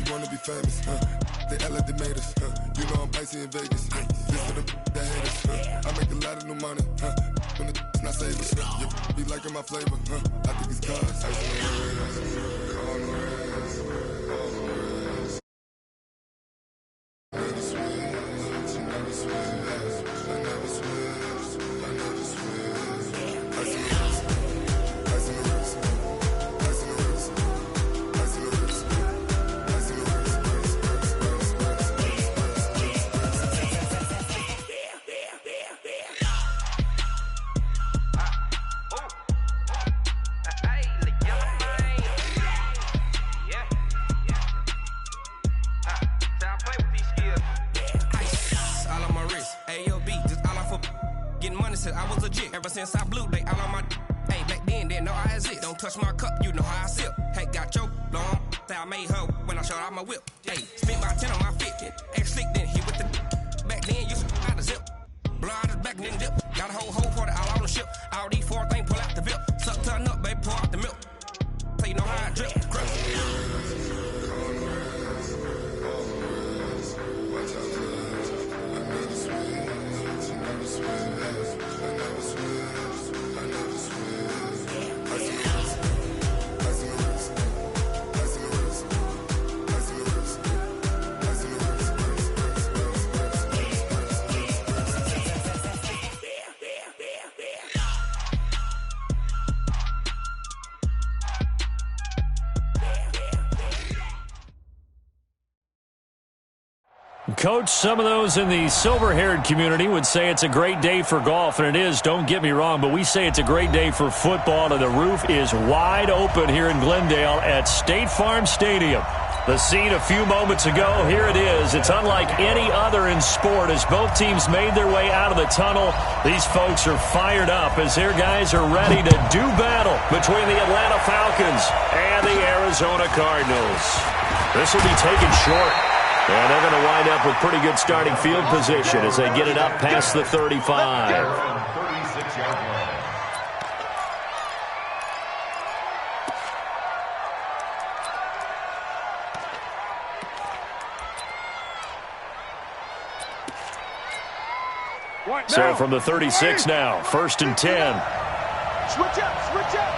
you wanna be famous, they act like they made us, you know I'm icy in Vegas, this for the that hate us, I make a lot of new money, when it's not savers, you be liking my flavor, I think it's cause, ice on the wrist, on the wrist, on the wrist. Never switch, never switch, I never switch, I never switch, ice on the wrist, ice on the wrist, ice on the wrist, ice on the wrist, ice on the wrist. I was legit. Ever since I blew, they all on my hey, back then, didn't know I exist. Don't touch my cup, you know how I sip. Hey, got your long, say I made her when I showed out my whip. Hey, spent my 10 on my 50. Ex-slick, then hit with the back then, used to out the zip. Blow out his back, then dip. Got a whole 40 all on the ship. All these 4 things, pull out the VIP. Suck, turn up, baby, pour out the milk. So you know how I drip. Crush. Coach, some of those in the silver-haired community would say it's a great day for golf, and it is, don't get me wrong, but we say it's a great day for football, and the roof is wide open here in Glendale at State Farm Stadium. The scene a few moments ago, here it is. It's unlike any other in sport as both teams made their way out of the tunnel. These folks are fired up as their guys are ready to do battle between the Atlanta Falcons and the Arizona Cardinals. This will be taken short. And they're going to wind up with pretty good starting field position as they get it up past the 35. So from the 36 now, 1st and 10. Switch up, switch up.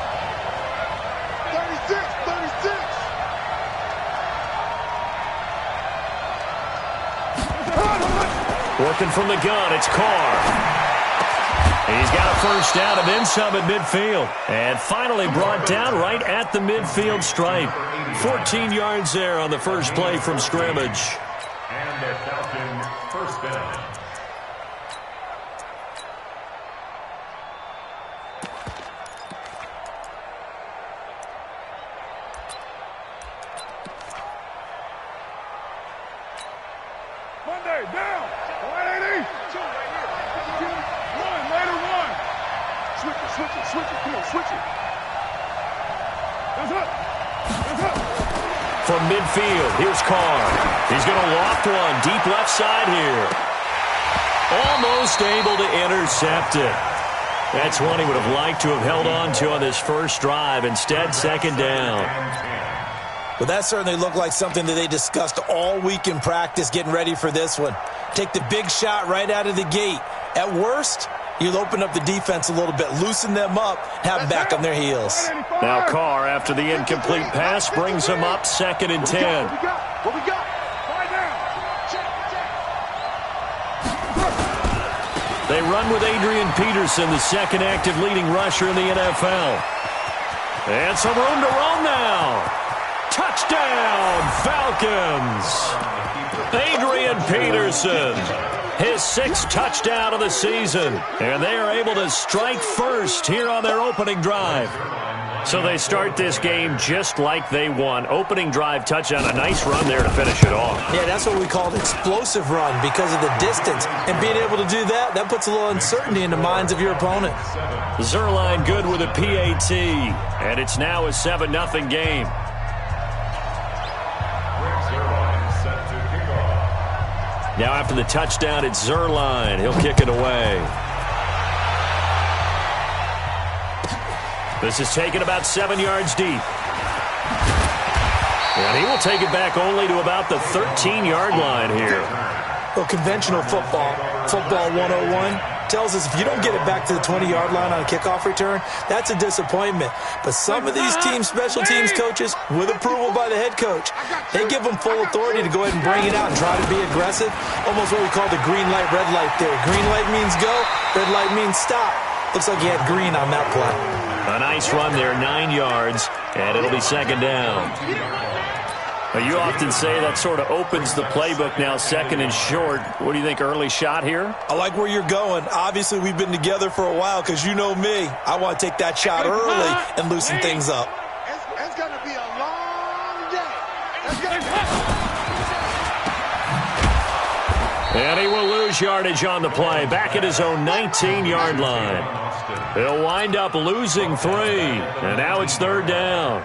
36, 36. Working from the gun, it's Carr. He's got a first down and then some at midfield. And finally brought down right at the midfield stripe. 14 yards there on the first play from scrimmage. And the Falcons first down. Monday, down. 180. Two right here. One, later one. Switch it, switch it, switch it. Come on, switch it. That's up. That's up. From midfield, here's Carr. He's going to loft one deep left side here. Almost able to intercept it. That's one he would have liked to have held on to on this first drive. Instead, second down. Well, that certainly looked like something that they discussed all week in practice getting ready for this one. Take the big shot right out of the gate. At worst, you'll open up the defense a little bit, loosen them up, have them back on their heels. Now Carr, after the incomplete pass, brings them up 2nd and 10. What we got? Find down. They run with Adrian Peterson, the second active leading rusher in the NFL. And some room to roam now. Touchdown, Falcons! Adrian Peterson, his 6th touchdown of the season. And they are able to strike first here on their opening drive. So they start this game just like they won. Opening drive touchdown, a nice run there to finish it off. Yeah, that's what we call an explosive run because of the distance. And being able to do that, that puts a little uncertainty in the minds of your opponent. Zerline good with a PAT. And it's now a 7-0 game. Now after the touchdown, it's Zerline. He'll kick it away. This is taken about 7 yards deep. And he will take it back only to about the 13-yard line here. Well, conventional football 101, tells us if you don't get it back to the 20-yard line on a kickoff return, that's a disappointment. But some of these special teams coaches, with approval by the head coach, they give them full authority to go ahead and bring it out and try to be aggressive. Almost what we call the green light, red light theory. Green light means go, red light means stop. Looks like he had green on that play. A nice run there, 9 yards, and it'll be second down. But you often say that sort of opens the playbook now, second and short. What do you think, early shot here? I like where you're going. Obviously, we've been together for a while because you know me. I want to take that shot early and loosen things up. It's going to be a long day. And he will lose yardage on the play, back at his own 19-yard line. He'll wind up losing 3, and now it's third down.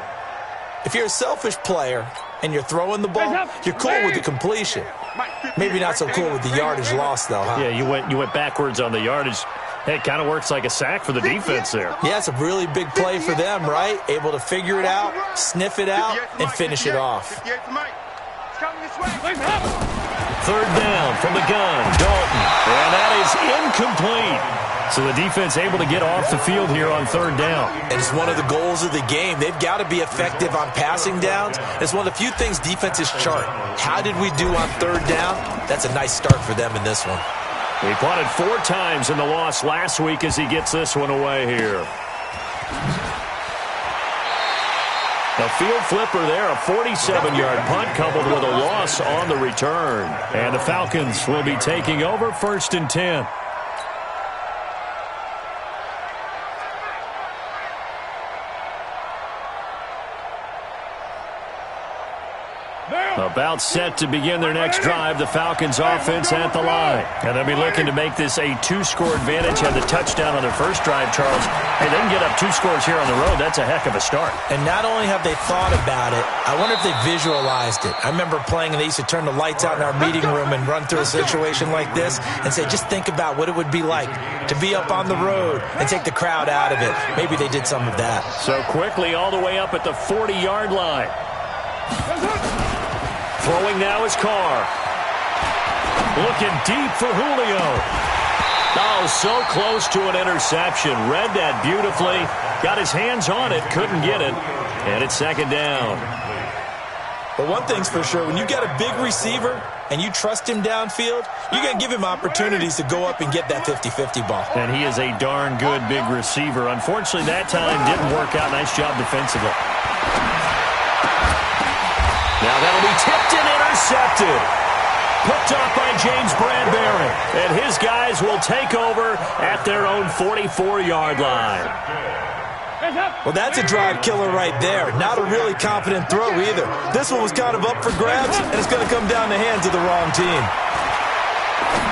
If you're a selfish player and you're throwing the ball, you're cool with the completion. Maybe not so cool with the yardage loss, though, huh? Yeah, you went backwards on the yardage. Hey, it kind of works like a sack for the defense there. Yeah, it's a really big play for them, right? Able to figure it out, sniff it out, and finish it off. Third down from the gun, Dalton. And that is incomplete. So the defense able to get off the field here on third down. And it's one of the goals of the game. They've got to be effective on passing downs. It's one of the few things defenses chart. How did we do on third down? That's a nice start for them in this one. He punted 4 times in the loss last week as he gets this one away here. A field flipper there, a 47-yard punt coupled with a loss on the return. And the Falcons will be taking over, 1st and 10. About set to begin their next drive, the Falcons offense at the line. And they'll be looking to make this a 2-score advantage. Had the touchdown on their first drive, Charles. Hey, they can get up 2 scores here on the road. That's a heck of a start. And not only have they thought about it, I wonder if they visualized it. I remember playing and they used to turn the lights out in our meeting room and run through a situation like this and say, just think about what it would be like to be up on the road and take the crowd out of it. Maybe they did some of that. So quickly all the way up at the 40-yard line. Throwing now is Carr. Looking deep for Julio. Oh, so close to an interception. Read that beautifully. Got his hands on it. Couldn't get it. And it's second down. But one thing's for sure. When you got a big receiver and you trust him downfield, you're going to give him opportunities to go up and get that 50-50 ball. And he is a darn good big receiver. Unfortunately, that time didn't work out. Nice job defensively. Now that'll be tipped and intercepted. Picked off by James Bradbury. And his guys will take over at their own 44-yard line. Well, that's a drive killer right there. Not a really confident throw either. This one was kind of up for grabs, and it's going to come down the hands of the wrong team.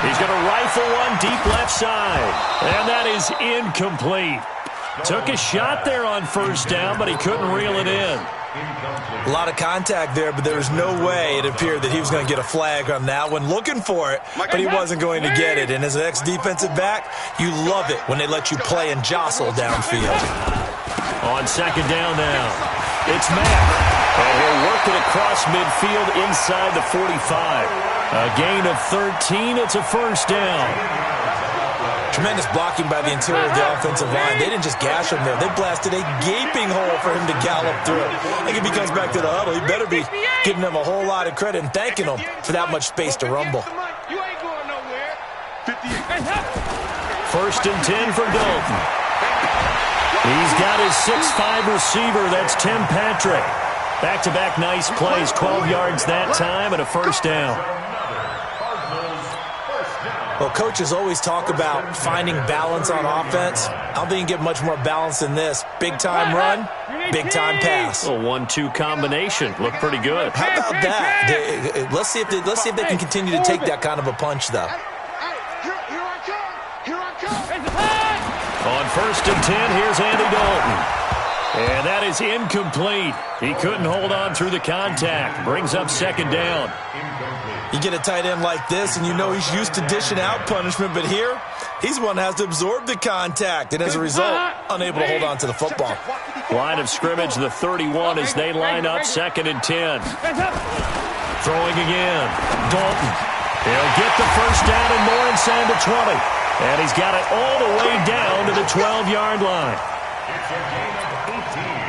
He's going to rifle one deep left side. And that is incomplete. Took a shot there on first down, but he couldn't reel it in. A lot of contact there, but there was no way it appeared that he was going to get a flag on that one. Looking for it, but he wasn't going to get it. And as an ex-defensive back, you love it when they let you play and jostle downfield. On second down now, it's Mack. And he'll work it across midfield inside the 45. A gain of 13. It's a first down. Tremendous blocking by the interior of the offensive line. They didn't just gash him there. They blasted a gaping hole for him to gallop through. I think if he comes back to the huddle, he better be giving them a whole lot of credit and thanking them for that much space to rumble. First and 10 for Dalton. He's got his 6'5 receiver. That's Tim Patrick. Back-to-back nice plays. 12 yards that time and a first down. Well, coaches always talk about finding balance on offense. I don't think you get much more balance than this. Big-time run, big-time pass. A 1-2 combination. Looked pretty good. How about that? Let's see if they can continue to take that kind of a punch, though. On first and 10, here's Andy Dalton. And that is incomplete. He couldn't hold on through the contact. Brings up second down. You get a tight end like this, and you know he's used to dishing out punishment, but here, he's one that has to absorb the contact, and as a result, unable to hold on to the football. Line of scrimmage, the 31 as they line up 2nd and 10. Throwing again. Dalton. He'll get the first down and more inside the 20. And he's got it all the way down to the 12-yard line. It's a gain of 18.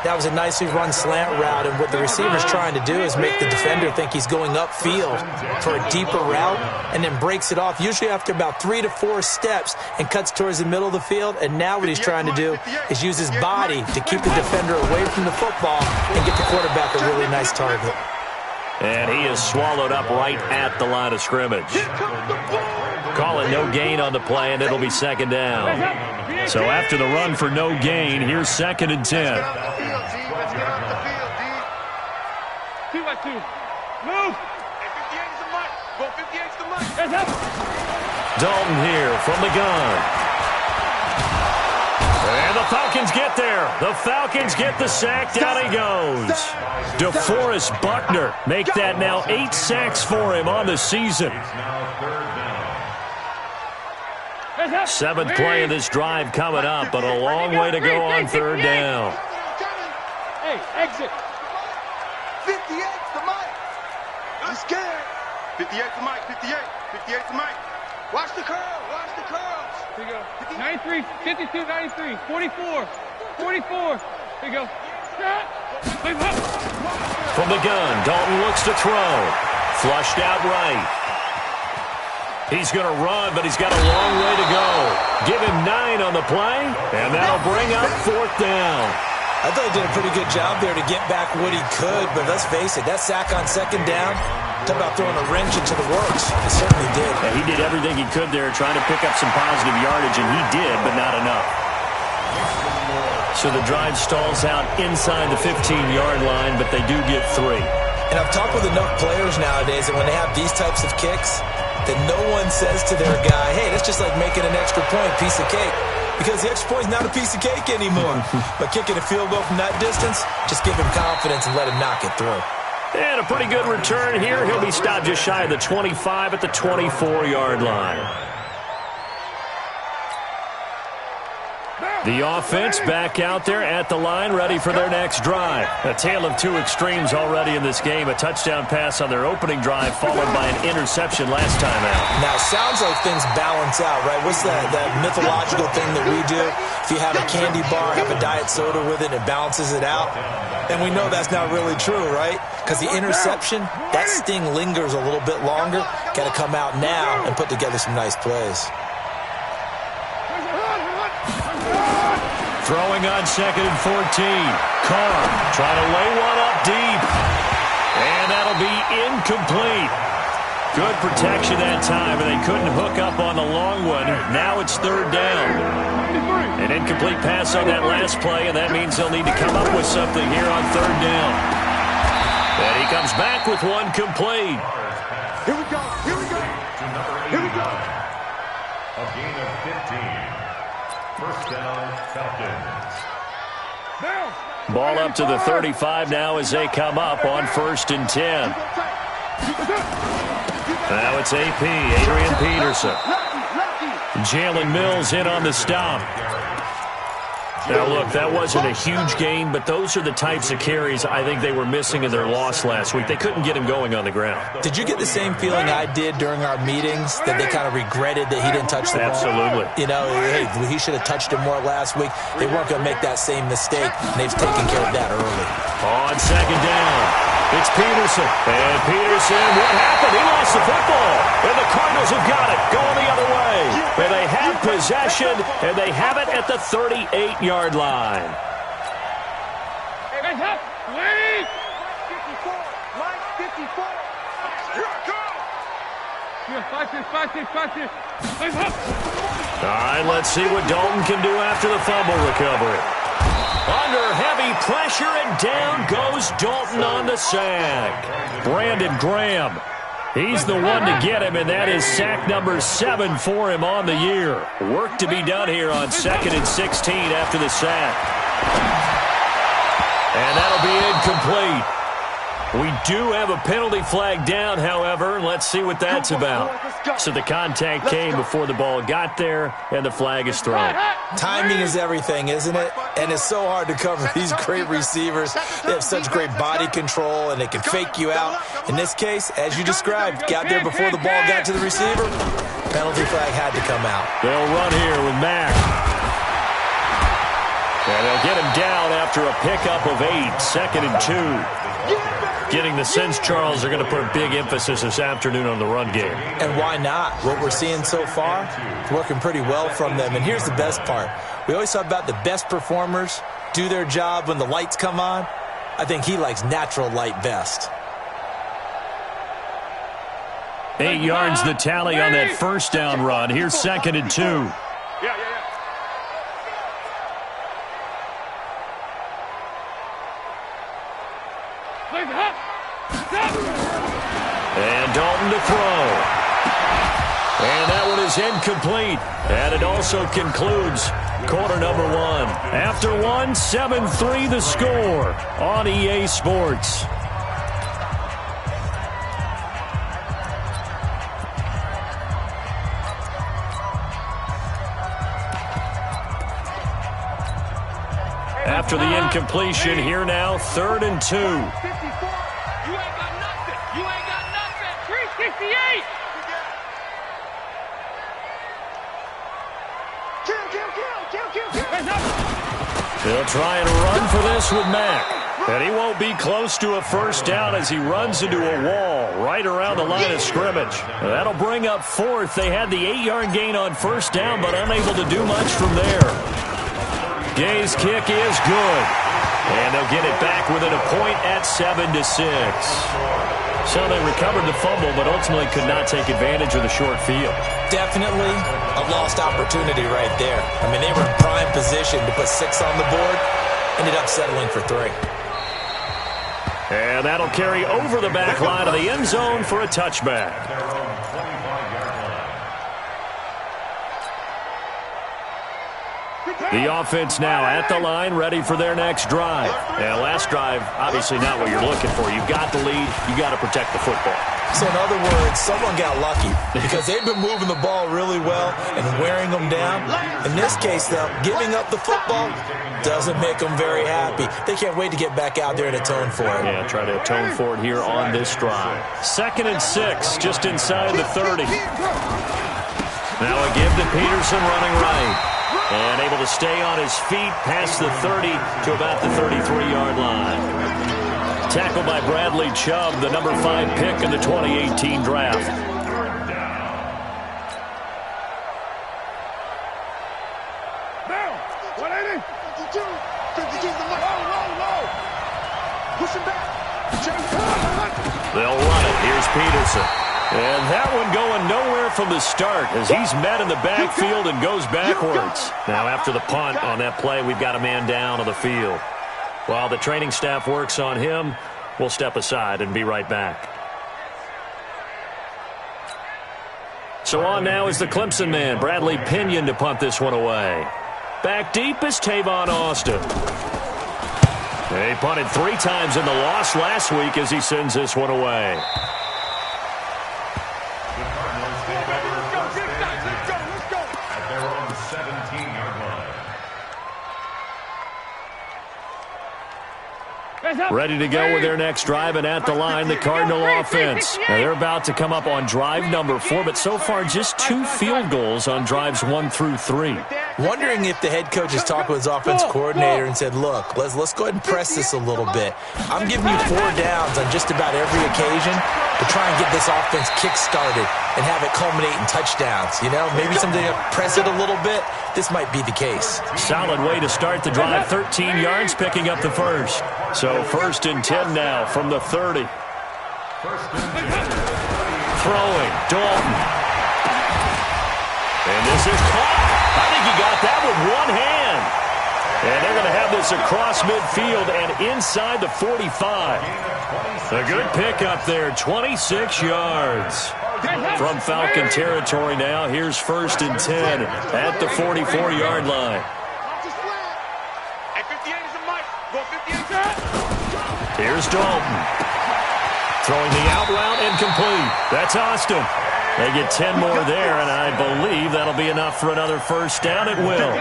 That was a nicely run slant route, and what the receiver's trying to do is make the defender think he's going upfield for a deeper route and then breaks it off, usually after about 3 to 4 steps, and cuts towards the middle of the field. And now what he's trying to do is use his body to keep the defender away from the football and get the quarterback a really nice target. And he is swallowed up right at the line of scrimmage. Calling no gain on the play, and it'll be 2nd down. So after the run for no gain, here's 2nd and 10. 2-by-2. Move. 58's the mic. Go 58's the mic. Dalton here from the gun. And the Falcons get there. The Falcons get the sack. Down he goes. DeForest Buckner make that now 8 sacks for him on the season. 7th play of this drive coming up, but a long way to go on 3rd down. Hey, exit. 58's the mic. I'm scared. 58's the mic. 58's the mic. Watch the curl. Watch the curls. Here you go. 93, 52, 93, 44, 44. Here you go. From the gun, Dalton looks to throw. Flushed out right. He's going to run, but he's got a long way to go. Give him 9 on the play, and that'll bring up 4th down. I thought he did a pretty good job there to get back what he could, but let's face it, that sack on 2nd down, talk about throwing a wrench into the works. He certainly did. Yeah, he did everything he could there, trying to pick up some positive yardage, and he did, but not enough. So the drive stalls out inside the 15-yard line, but they do get 3. And I've talked with enough players nowadays that when they have these types of kicks, that no one says to their guy, hey, that's just like making an extra point, piece of cake. Because the extra point's not a piece of cake anymore. But kicking a field goal from that distance, just give him confidence and let him knock it through. And a pretty good return here. He'll be stopped just shy of the 25 at the 24-yard line. The offense back out there at the line, ready for their next drive. A tale of 2 extremes already in this game. A touchdown pass on their opening drive, followed by an interception last time out. Now, it sounds like things balance out, right? What's that mythological thing that we do? If you have a candy bar, have a diet soda with it, and it balances it out. And we know that's not really true, right? Because the interception, that sting lingers a little bit longer. Got to come out now and put together some nice plays. Throwing on 2nd and 14. Carr trying to lay one up deep. And that'll be incomplete. Good protection that time, and they couldn't hook up on the long one. Now it's 3rd down. An incomplete pass on that last play, and that means they'll need to come up with something here on 3rd down. And he comes back with one complete. Here we go. Here we go. Here we go. A gain of 15. 1st down, Falcons. Ball up to the 35 now as they come up on 1st and 10. Now it's AP, Adrian Peterson. Jalen Mills in on the stop. Now, look, that wasn't a huge gain, but those are the types of carries I think they were missing in their loss last week. They couldn't get him going on the ground. Did you get the same feeling I did during our meetings, that they kind of regretted that he didn't touch the ball? Absolutely. You know, hey, he should have touched it more last week. They weren't going to make that same mistake, and they've taken care of that early. On 2nd down, it's Peterson. And Peterson, what happened? He lost the football. And the Cardinals have got it, going the other way. And they have possession, and they have it at the 38-yard line. Hey, guys, up. Wait. 54. Mike, 54. Here I come. Here, 5-6, 5-6, 5-6. Guys, up. All right, let's see what Dalton can do after the fumble recovery. Under heavy pressure, and down goes Dalton on the sack. Brandon Graham, he's the one to get him, and that is sack number 7 for him on the year. Work to be done here on 2nd and 16 after the sack. And that'll be incomplete. We do have a penalty flag down, however. Let's see what that's about. So the contact came before the ball got there, and the flag is thrown. Timing is everything, isn't it? And it's so hard to cover these great receivers. They have such great body control, and they can fake you out. In this case, as you described, got there before the ball got to the receiver. Penalty flag had to come out. They'll run here with Mack. And they'll get him down after a pickup of 8, 2nd and 2. Getting the sense, Charles, they're going to put a big emphasis this afternoon on the run game. And why not? What we're seeing so far is working pretty well from them. And here's the best part. We always talk about the best performers do their job when the lights come on. I think he likes natural light best. 8 yards the tally on that first down run. Here's 2nd and 2. And Dalton to throw. And that one is incomplete. And it also concludes quarter number 1. After 1, 7-3 the score on EA Sports. After the incompletion, here now, 3rd and 2. You ain't got nothing. You ain't got nothing. 368. They'll try and run for this with Mack. And he won't be close to a first down as he runs into a wall right around the line of scrimmage. That'll bring up 4th. They had the 8-yard gain on first down, but unable to do much from there. Gay's kick is good. And they'll get it back within a point at 7-6. So they recovered the fumble, but ultimately could not take advantage of the short field. Definitely a lost opportunity right there. I mean, they were in prime position to put 6 on the board. Ended up settling for 3. And that'll carry over the back line of the end zone for a touchback. The offense now at the line, ready for their next drive. And last drive, obviously not what you're looking for. You've got the lead. You've got to protect the football. So in other words, someone got lucky because they've been moving the ball really well and wearing them down. In this case, though, giving up the football doesn't make them very happy. They can't wait to get back out there and atone for it. Yeah, try to atone for it here on this drive. 2nd and 6, just inside the 30. Now a give to Peterson running right. And able to stay on his feet past the 30 to about the 33-yard line. Tackled by Bradley Chubb, the number 5 pick in the 2018 draft. Down. 180. 52. 52 the low. Push him back. They'll run it. Here's Peterson. And that one going nowhere from the start as he's met in the backfield and goes backwards. Now after the punt on that play, we've got a man down on the field. While the training staff works on him, we'll step aside and be right back. So on now is the Clemson man, Bradley Pinion, to punt this one away. Back deep is Tavon Austin. He punted 3 times in the loss last week as he sends this one away. Ready to go with their next drive, and at the line, the Cardinal offense. Now they're about to come up on drive number 4, but so far just 2 field goals on drives 1 through 3. Wondering if the head coach has talked with his offense coordinator and said, look, let's go ahead and press this a little bit. I'm giving you 4 downs on just about every occasion to try and get this offense kick-started and have it culminate in touchdowns. You know, maybe something to press it a little bit. This might be the case. Solid way to start the drive. 13 yards, picking up the first. So 1st and 10 now from the 30. Throwing, Dalton. And this is caught. I think he got that with one hand. And they're going to have this across midfield and inside the 45. A good pickup there, 26 yards. From Falcon territory now, here's 1st and 10 at the 44-yard line. Here's Dalton. Throwing the out route and complete. That's Austin. They get 10 more there, and I believe that'll be enough for another first down. It will.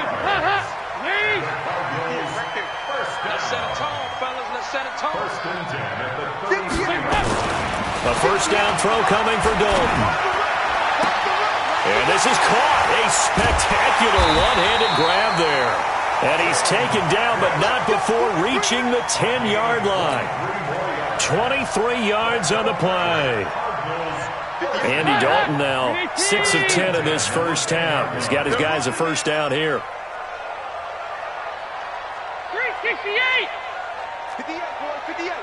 A first down throw coming for Dalton. And this is caught. A spectacular one-handed grab there. And he's taken down, but not before reaching the 10-yard line. 23 yards on the play. Andy Dalton now 6 of 10 in this first half. He's got his guys a first down here. 368. 58, boy, 58.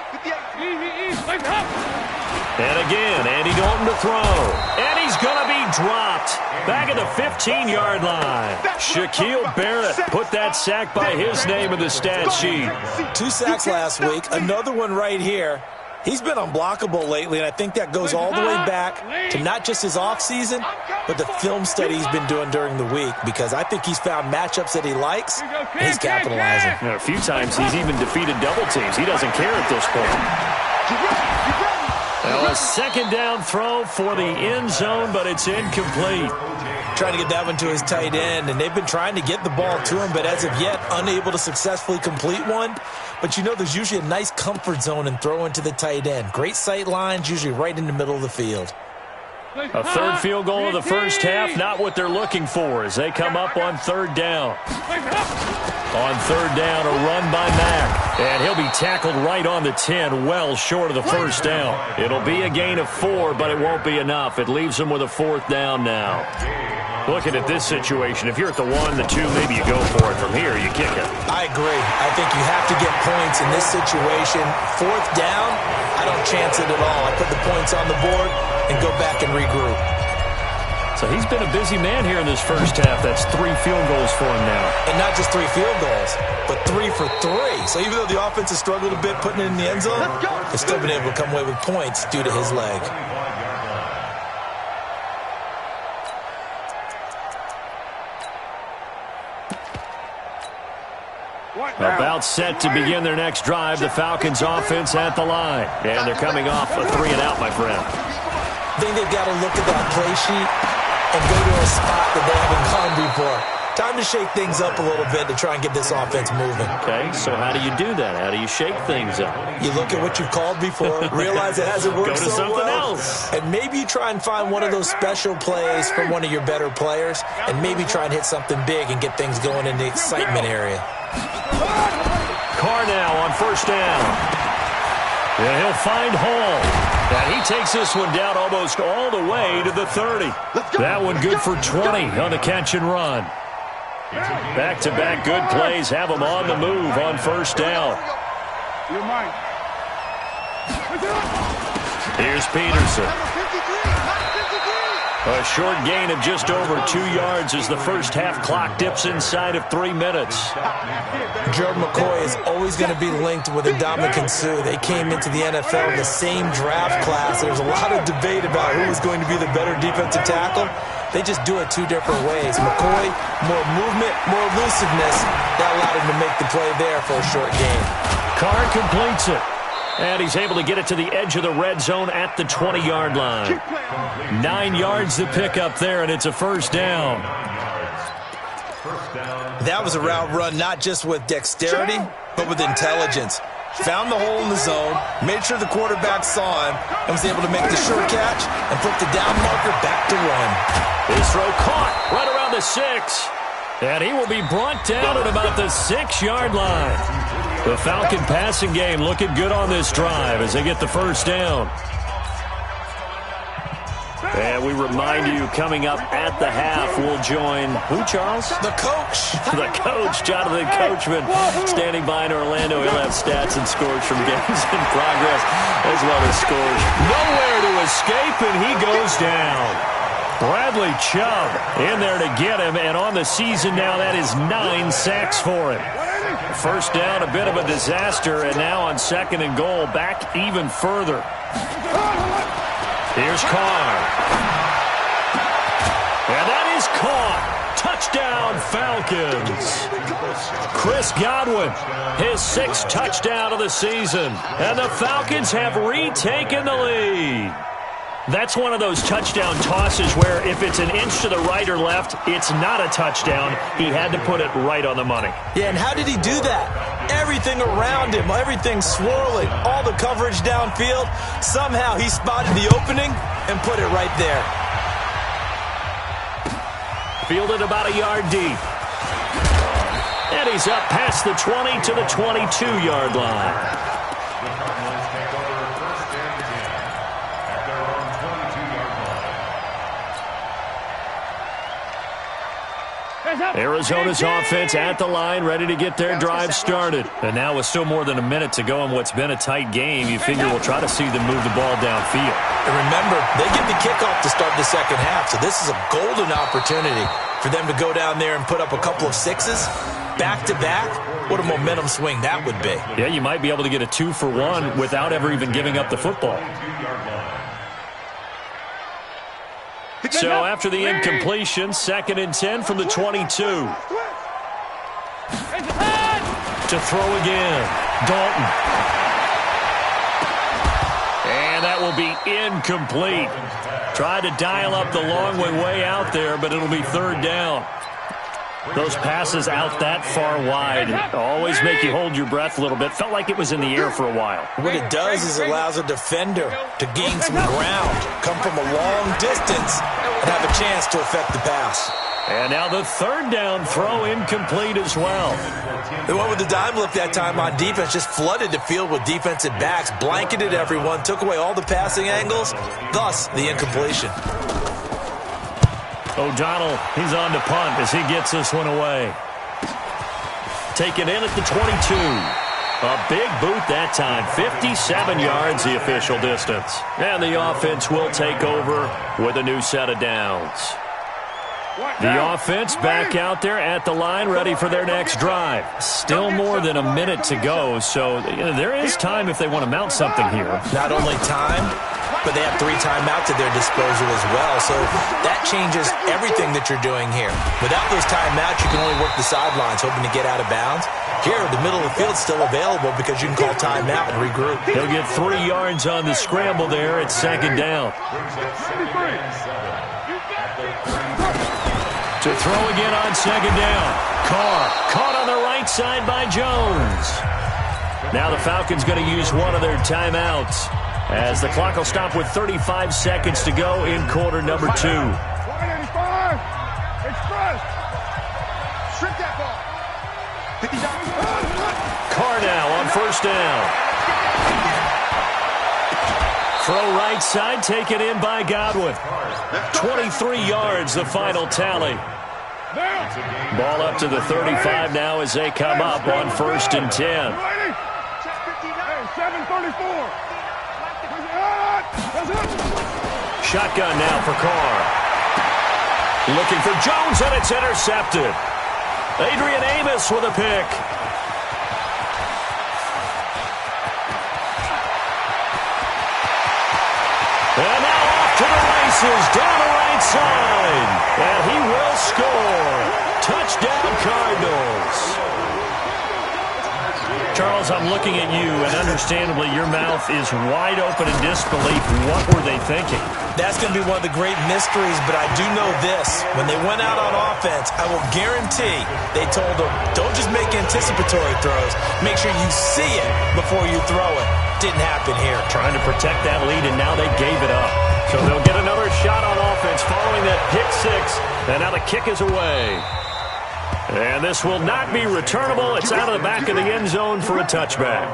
And again, Andy Dalton to throw. And he's going to be dropped. Back at the 15-yard line. Shaquille Barrett put that sack by his name in the stat sheet. 2 sacks last week. Another one right here. He's been unblockable lately, and I think that goes all the way back to not just his offseason, but the film study he's been doing during the week, because I think he's found matchups that he likes, and he's capitalizing. A few times he's even defeated double teams. He doesn't care at this point. Well, a second down throw for the end zone, but it's incomplete. Trying to get that one to his tight end, and they've been trying to get the ball to him, but as of yet, unable to successfully complete one. But you know, there's usually a nice comfort zone in throwing to the tight end. Great sight lines, usually right in the middle of the field. A third field goal of the first half, not what they're looking for as they come up on third down. On third down, a run by Mack. And he'll be tackled right on the 10, well short of the first down. It'll be a gain of 4, but it won't be enough. It leaves him with a fourth down now. Looking at this situation, if you're at the 1, the 2, maybe you go for it. From here, you kick it. I agree. I think you have to get points in this situation. Fourth down, I don't chance it at all. I put the points on the board and go back and regroup. So he's been a busy man here in this first half. That's 3 field goals for him now. And not just 3 field goals, but 3 for 3. So even though the offense has struggled a bit putting it in the end zone, they've still been able to come away with points due to his leg. About set to begin their next drive, the Falcons offense at the line. And they're coming off a 3 and out, my friend. I think they've got to look at that play sheet and go to a spot that they haven't gone before. Time to shake things up a little bit to try and get this offense moving. Okay, so how do you do that? How do you shake things up? You look at what you've called before, realize it hasn't worked go to so something well, else. and maybe you try and find one of those special plays from one of your better players, and maybe try and hit something big and get things going in the excitement area. Carr now on first down. And he'll find Hall. And he takes this one down almost all the way to the 30. That one good for 20 on the catch and run. Back-to-back good plays have them on the move on first down. Here's Peterson. A short gain of just over 2 yards as the first half clock dips inside of 3 minutes. Gerald McCoy is always going to be linked with Ndamukong Suh. They came into the NFL in the same draft class. There's a lot of debate about who was going to be the better defensive tackle. They just do it 2 different ways. McCoy, more movement, more elusiveness. That allowed him to make the play there for a short gain. Carr completes it. And he's able to get it to the edge of the red zone at the 20-yard line. 9 yards to pick up there, and it's a first down. That was a route run not just with dexterity, but with intelligence. Found the hole in the zone, made sure the quarterback saw him, and was able to make the short catch and put the down marker back to 1. His throw caught right around the 6. And he will be brought down at about the 6-yard line. The Falcon passing game looking good on this drive as they get the first down. And we remind you, coming up at the half, we'll join who, Charles? The coach. The coach, Jonathan Coachman, standing by in Orlando. He'll have stats and scores from games in progress, as well as scores. Nowhere to escape, and he goes down. Bradley Chubb in there to get him, and on the season now, that is 9 sacks for him. First down, a bit of a disaster, and now on second and goal, back even further. Here's Carr. And that is caught. Touchdown, Falcons. Chris Godwin, his 6th touchdown of the season. And the Falcons have retaken the lead. That's one of those touchdown tosses where if it's an inch to the right or left, it's not a touchdown. He had to put it right on the money. Yeah, and how did he do that? Everything around him, everything swirling, all the coverage downfield. Somehow he spotted the opening and put it right there. Fielded about a yard deep. And he's up past the 20 to the 22-yard line. Arizona's offense at the line, ready to get their drive started. And now with still more than a minute to go in what's been a tight game, you figure we'll try to see them move the ball downfield. And remember, they get the kickoff to start the second half, so this is a golden opportunity for them to go down there and put up a couple of sixes back-to-back. What a momentum swing that would be. Yeah, you might be able to get a 2-for-1 without ever even giving up the football. So after the incompletion, 2nd and 10 from the 22. To throw again, Dalton. And that will be incomplete. Tried to dial up the long way out there, but it'll be 3rd down. Those passes out that far wide always make you hold your breath a little bit. Felt like it was in the air for a while. What it does is it allows a defender to gain some ground, come from a long distance, and have a chance to affect the pass. And now the 3rd down throw incomplete as well. They went with the dime look that time on defense, just flooded the field with defensive backs, blanketed everyone, took away all the passing angles, thus the incompletion. O'Donnell, he's on to punt as he gets this one away. Taken in at the 22. A big boot that time. 57 yards the official distance. And the offense will take over with a new set of downs. The offense back out there at the line, ready for their next drive. Still more than a minute to go, so there is time if they want to mount something here. Not only time, but they have 3 timeouts at their disposal as well, so that changes everything that you're doing here. Without those timeouts, you can only work the sidelines, hoping to get out of bounds. Here, the middle of the field's still available because you can call timeout and regroup. He'll get 3 yards on the scramble there at 2nd down. To throw again on 2nd down. Carr caught on the right side by Jones. Now the Falcons going to use one of their timeouts as the clock will stop with 35 seconds to go in quarter number 2. 185. Express. Strip that ball. Carr now on 1st down. Throw right side, taken in by Godwin. 23 yards, the final tally. Ball up to the 35 now as they come up on 1st and 10. 7:34. Shotgun now for Carr. Looking for Jones, and it's intercepted. Adrian Amos with a pick. And now off to the races, down the right side. And he will score. Touchdown, Cardinals. Charles, I'm looking at you, and understandably your mouth is wide open in disbelief. What were they thinking? That's going to be one of the great mysteries, but I do know this. When they went out on offense, I will guarantee they told them, don't just make anticipatory throws. Make sure you see it before you throw it. Didn't happen here. Trying to protect that lead, and now they gave it up. So they'll get another shot on offense following that pick 6, and now the kick is away. And this will not be returnable. It's out of the back of the end zone for a touchback.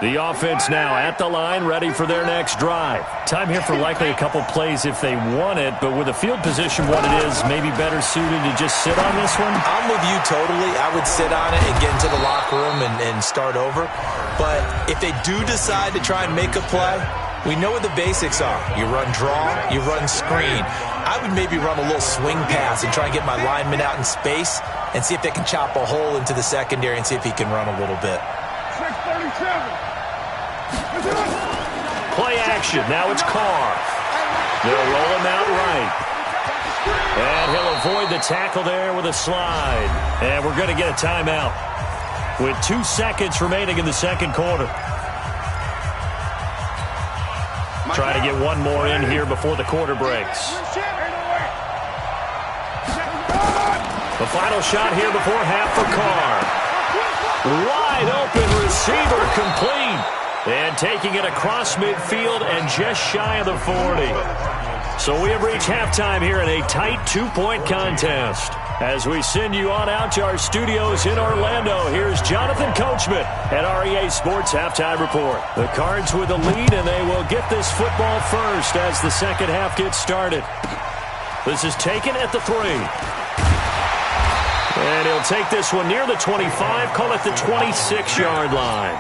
The offense now at the line, ready for their next drive. Time here for likely a couple plays if they want it, but with the field position what it is, maybe better suited to just sit on this one? I'm with you totally. I would sit on it and get into the locker room and start over. But if they do decide to try and make a play, We know what the basics are. You run draw, you run screen. I would maybe run a little swing pass and try and get my lineman out in space and see if they can chop a hole into the secondary and see if he can run a little bit. 637. Play action. Now it's Carr. They'll roll him out right. And he'll avoid the tackle there with a slide. And we're going to get a timeout with 2 seconds remaining in the second quarter. Try to get one more in here before the quarter breaks. The final shot here before half for Carr. Wide open receiver complete. And taking it across midfield and just shy of the 40. So we have reached halftime here in a tight 2-point contest. As we send you on out to our studios in Orlando, here's Jonathan Coachman at REA Sports Halftime Report. The Cards with the lead, and they will get this football first as the second half gets started. This is taken at the 3. And he'll take this one near the 25, call it the 26-yard line.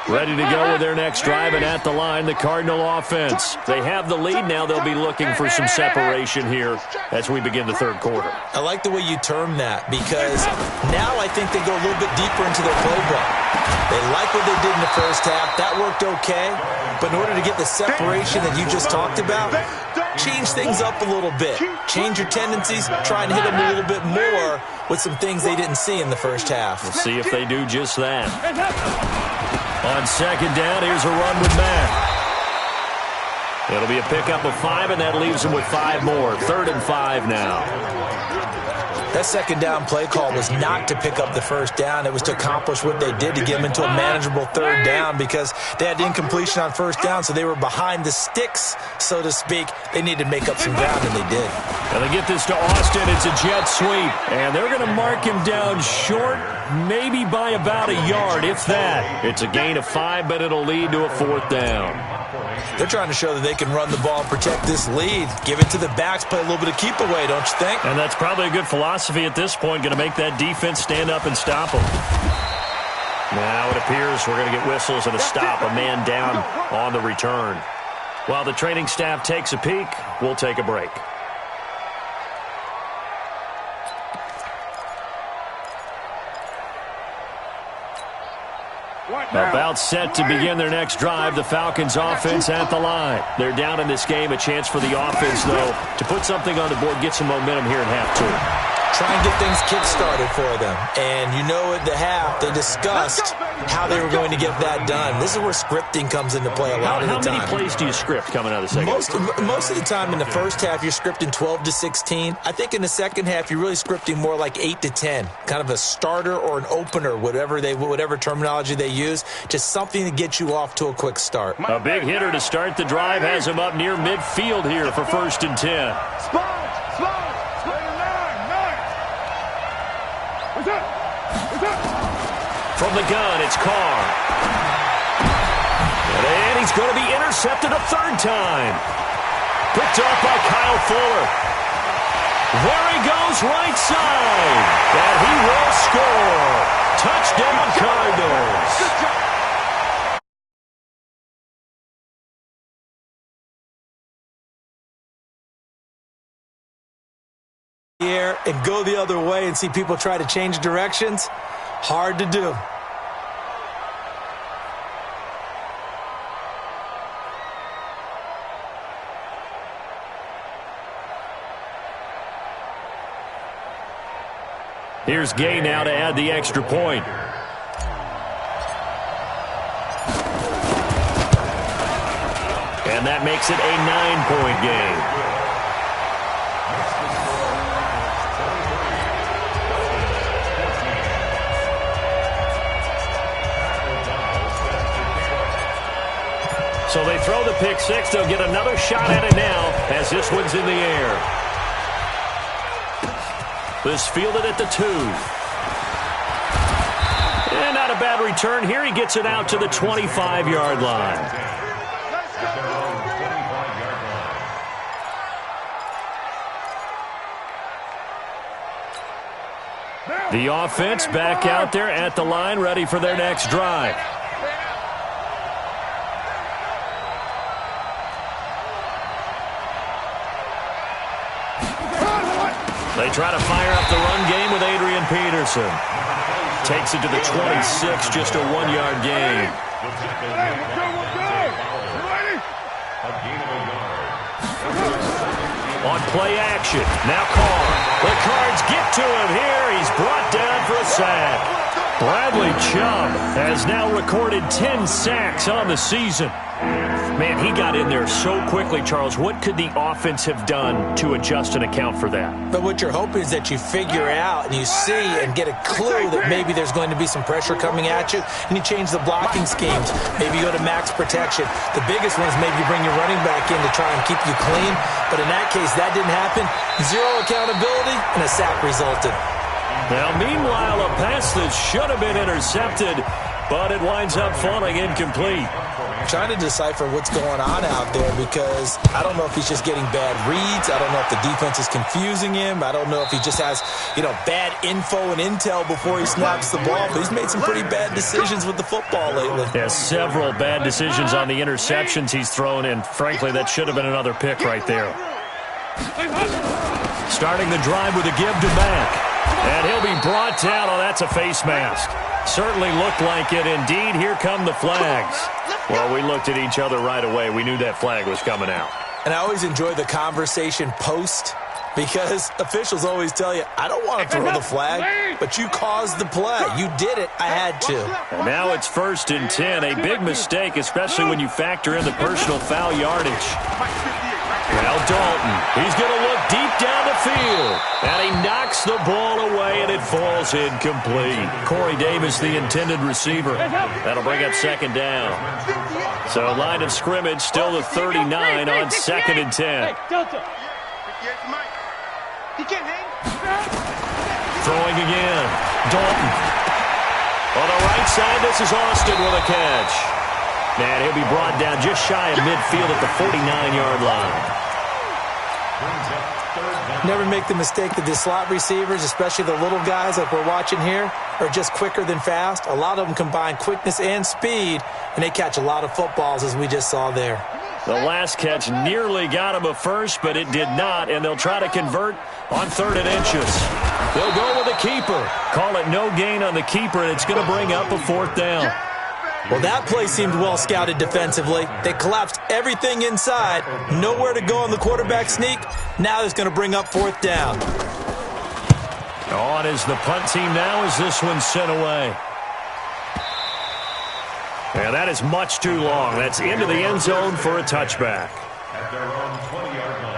Ready to go with their next drive, and at the line, the Cardinal offense. They have the lead now. They'll be looking for some separation here as we begin the third quarter. I like the way you term that, because now I think they go a little bit deeper into their playbook. They like what they did in the first half. That worked okay. But in order to get the separation that you just talked about, change things up a little bit. Change your tendencies. Try and hit them a little bit more with some things they didn't see in the first half. We'll see if they do just that. On second down, here's a run with Matt. It'll be a pickup of 5, and that leaves them with 5 more. 3rd and 5 now. That second down play call was not to pick up the first down. It was to accomplish what they did, to get them into a manageable 3rd down, because they had incompletion on first down, so they were behind the sticks, so to speak. They needed to make up some ground, and they did. And they get this to Austin. It's a jet sweep, and they're going to mark him down short, maybe by about a yard, if that. It's a gain of 5, but it'll lead to a 4th down. They're trying to show that they can run the ball and protect this lead. Give it to the backs, play a little bit of keep away, don't you think? And that's probably a good philosophy at this point, going to make that defense stand up and stop them. Now it appears we're going to get whistles and a stop, a man down on the return. While the training staff takes a peek, we'll take a break. About set to begin their next drive, the Falcons offense at the line. They're down in this game. A chance for the offense, though, to put something on the board, get some momentum here in half 2. Try and get things kick-started for them. And you know at the half, they discussed how they were going to get that done. This is where scripting comes into play a lot of the time. How many plays do you script coming out of the second? Most of the time in the first half, you're scripting 12 to 16. I think in the second half, you're really scripting more like 8 to 10. Kind of a starter or an opener, whatever terminology they use. Just something to get you off to a quick start. A big hitter to start the drive has him up near midfield here for 1st and 10. From the gun, it's Carr. And he's going to be intercepted a 3rd time. Picked off by Kyle Fuller. There he goes, right side. And he will score. Touchdown, Cardinals. Here and go the other way and see people try to change directions. Hard to do. Here's Gay now to add the extra point. And that makes it a 9-point game. So they throw the pick 6. They'll get another shot at it now as this one's in the air. This fielded at the 2. And not a bad return here. He gets it out to the 25-yard line. The offense back out there at the line, ready for their next drive. They try to fire up the run game with Adrian Peterson. Takes it to the 26, just a 1-yard gain. On play action, now Carr. The Cards get to him here. He's brought down for a sack. Bradley Chubb has now recorded 10 sacks on the season. Man, he got in there so quickly, Charles. What could the offense have done to adjust and account for that? But what you're hoping is that you figure out and you see and get a clue that maybe there's going to be some pressure coming at you, and you change the blocking schemes. Maybe you go to max protection. The biggest one is maybe you bring your running back in to try and keep you clean. But in that case, that didn't happen. Zero accountability, and a sack resulted. Now, meanwhile, a pass that should have been intercepted, but it winds up falling incomplete. Trying to decipher what's going on out there because I don't know if he's just getting bad reads. I don't know if the defense is confusing him. I don't know if he just has, bad info and intel before he snaps the ball. But he's made some pretty bad decisions with the football lately. Yeah, several bad decisions on the interceptions he's thrown, and frankly, that should have been another pick right there. Starting the drive with a give to Mack. And he'll be brought down. Oh, that's a face mask. Certainly looked like it. Indeed, here come the flags. Well, we looked at each other right away. We knew that flag was coming out. And I always enjoy the conversation post because officials always tell you, I don't want to throw the flag, but you caused the play. You did it. I had to. And now it's 1st and 10. A big mistake, especially when you factor in the personal foul yardage. Well, Dalton, he's going to look deep down the field. And he knocks the ball away, and it falls incomplete. Corey Davis, the intended receiver. That'll bring up 2nd down. So line of scrimmage, still the 39 on 2nd and 10. Throwing again. Dalton. On the right side, this is Austin with a catch. And he'll be brought down just shy of midfield at the 49-yard line. Never make the mistake that the slot receivers, especially the little guys like we're watching here, are just quicker than fast. A lot of them combine quickness and speed, and they catch a lot of footballs, as we just saw there. The last catch nearly got him a first, but it did not, and they'll try to convert on 3rd and inches. They'll go with the keeper. Call it no gain on the keeper, and it's going to bring up a 4th down. Well, that play seemed well scouted defensively. They collapsed everything inside. Nowhere to go on the quarterback sneak. Now it's going to bring up 4th down. On is the punt team now as this one's sent away. Yeah, that is much too long. That's into the end zone for a touchback. At their own 20-yard line.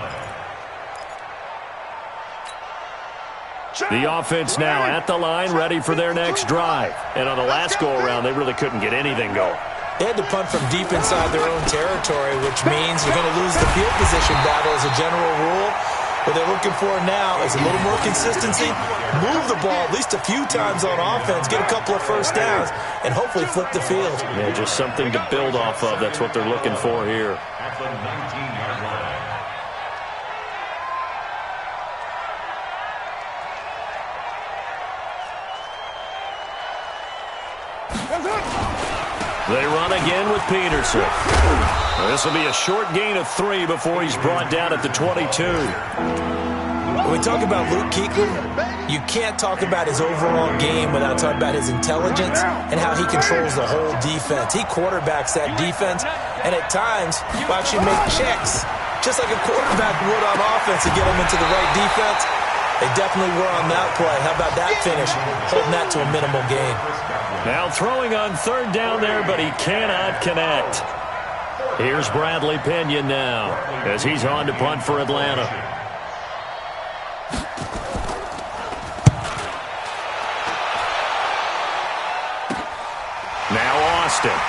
The offense now at the line, ready for their next drive. And on the last go-around, they really couldn't get anything going. They had to punt from deep inside their own territory, which means you're going to lose the field position battle as a general rule. What they're looking for now is a little more consistency, move the ball at least a few times on offense, get a couple of first downs, and hopefully flip the field. Yeah, just something to build off of. That's what they're looking for here. At the 19-yard line. They run again with Peterson. This will be a short gain of 3 before he's brought down at the 22. When we talk about Luke Kuechly, you can't talk about his overall game without talking about his intelligence and how he controls the whole defense. He quarterbacks that defense, and at times will actually make checks, just like a quarterback would on offense to get them into the right defense. They definitely were on that play. How about that finish? Holding that to a minimal gain. Now throwing on 3rd down there, but he cannot connect. Here's Bradley Pinion now as he's on to punt for Atlanta. Now Austin.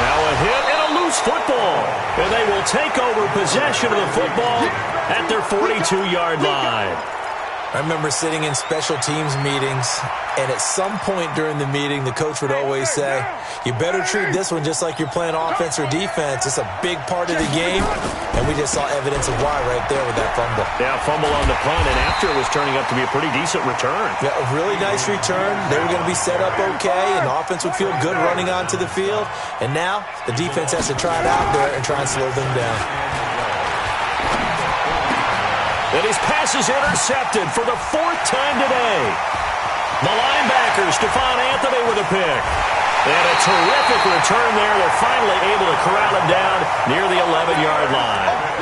Now a hit and a loose football. And they will take over possession of the football at their 42-yard line. I remember sitting in special teams meetings, and at some point during the meeting, the coach would always say, you better treat this one just like you're playing offense or defense. It's a big part of the game, and we just saw evidence of why right there with that fumble. Yeah, fumble on the punt, and after it was turning up to be a pretty decent return. Yeah, a really nice return. They were going to be set up okay, and the offense would feel good running onto the field. And now the defense has to try it out there and try and slow them down. And his pass is intercepted for the 4th time today. The linebacker, Stephon Anthony, with a pick. And a terrific return there. They're finally able to corral him down near the 11-yard line.